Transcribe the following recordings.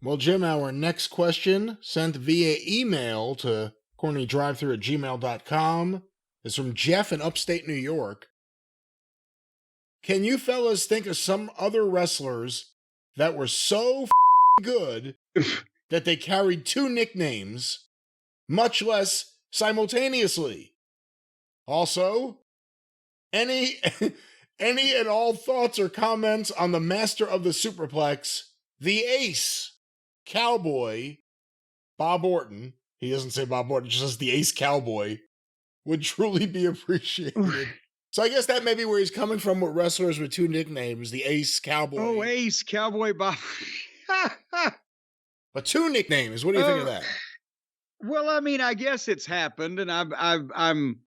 Well, Jim, our next question sent via email to CornyDriveThru@gmail.com is from Jeff in upstate New York. Can you fellas think of some other wrestlers that were so good that they carried two nicknames, much less simultaneously? Also, any and all thoughts or comments on the master of the Superplex, the Ace Cowboy, Bob Orton. He doesn't say Bob Orton, just says the Ace Cowboy, would truly be appreciated. So I guess that may be where he's coming from with wrestlers with two nicknames, the Ace Cowboy. Oh, Ace Cowboy Bob. But two nicknames. What do you think of that? Well, I mean, I guess it's happened, and I'm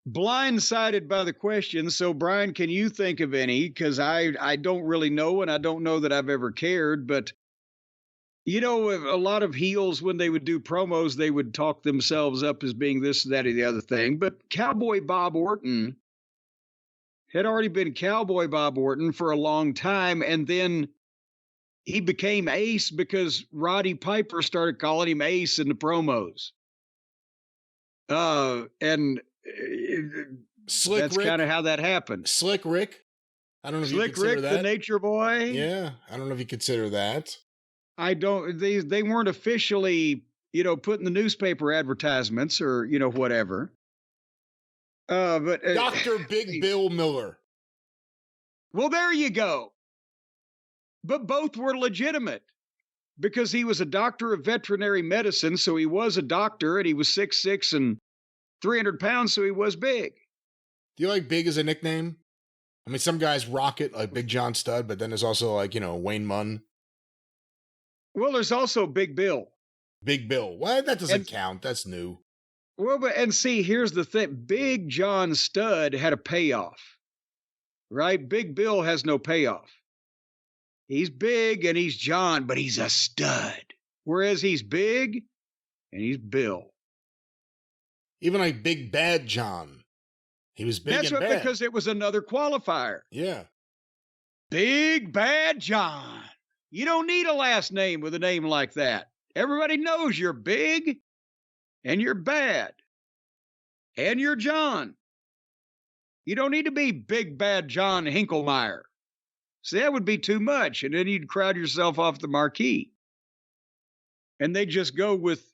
blindsided by the question. So, Brian, can you think of any? Because I don't really know, and I don't know that I've ever cared. But, you know, a lot of heels, when they would do promos, they would talk themselves up as being this, that, or the other thing. But Cowboy Bob Orton had already been Cowboy Bob Orton for a long time, and then he became Ace because Roddy Piper started calling him Ace in the promos. And Slick that's Rick, kind of how that happened. Slick Rick. I don't know if Slick you consider Rick, that. the Nature Boy. Yeah, I don't know if you consider that. I don't. They weren't officially, you know, put in the newspaper advertisements or, you know, whatever. But Dr. Big Bill Miller. Well, there you go. But both were legitimate because he was a doctor of veterinary medicine. So he was a doctor, and he was 6'6" and 300 pounds. So he was big. Do you like Big as a nickname? I mean, some guys rock it like Big John Studd, but then there's also like, you know, Wayne Munn. Well, there's also Big Bill. Big Bill. What? That doesn't count. That's new. Well, but and see, here's the thing. Big John Studd had a payoff, right? Big Bill has no payoff. He's big and he's John, but he's a stud. Whereas he's big and he's Bill. Even like Big Bad John. He was big That's and bad. Because it was another qualifier. Yeah. Big Bad John. You don't need a last name with a name like that. Everybody knows you're big and you're bad and you're John. You don't need to be Big Bad John Hinklemeyer. See, that would be too much, and then you'd crowd yourself off the marquee. And they'd just go with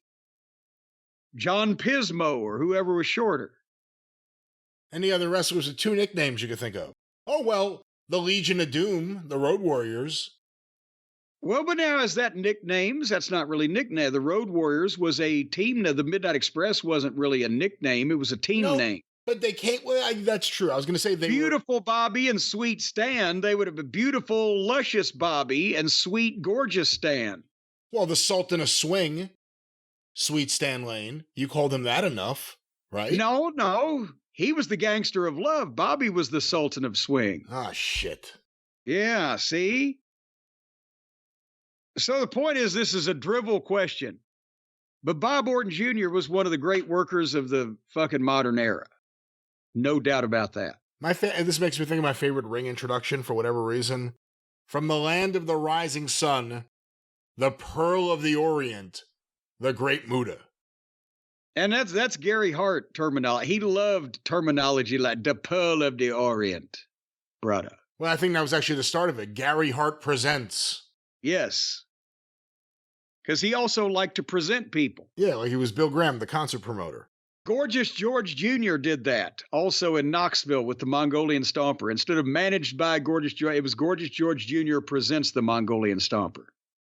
John Pismo or whoever was shorter. Any other wrestlers with two nicknames you could think of? Oh, well, the Legion of Doom, the Road Warriors. Well, but now as that nicknames, that's not really nickname. The Road Warriors was a team. Now, the Midnight Express wasn't really a nickname. It was a team name. But they can't. Well, that's true. I was going to say beautiful Bobby and Sweet Stan. They would have been beautiful, luscious Bobby and sweet, gorgeous Stan. Well, the Sultan of Swing, Sweet Stan Lane. You called him that enough, right? No. He was the gangster of love. Bobby was the Sultan of Swing. Ah, shit. Yeah, see? So the point is, this is a drivel question. But Bob Orton Jr. was one of the great workers of the fucking modern era. No doubt about that. This makes me think of my favorite ring introduction for whatever reason. From the land of the rising sun, the pearl of the Orient, the great Muda. And that's Gary Hart terminology. He loved terminology like the pearl of the Orient, brother. Well, I think that was actually the start of it. Gary Hart presents. Yes. Because he also liked to present people. Yeah, like he was Bill Graham, the concert promoter. Gorgeous George Jr. did that also in Knoxville with the Mongolian Stomper. Instead of managed by Gorgeous George, it was Gorgeous George Jr. presents the Mongolian Stomper.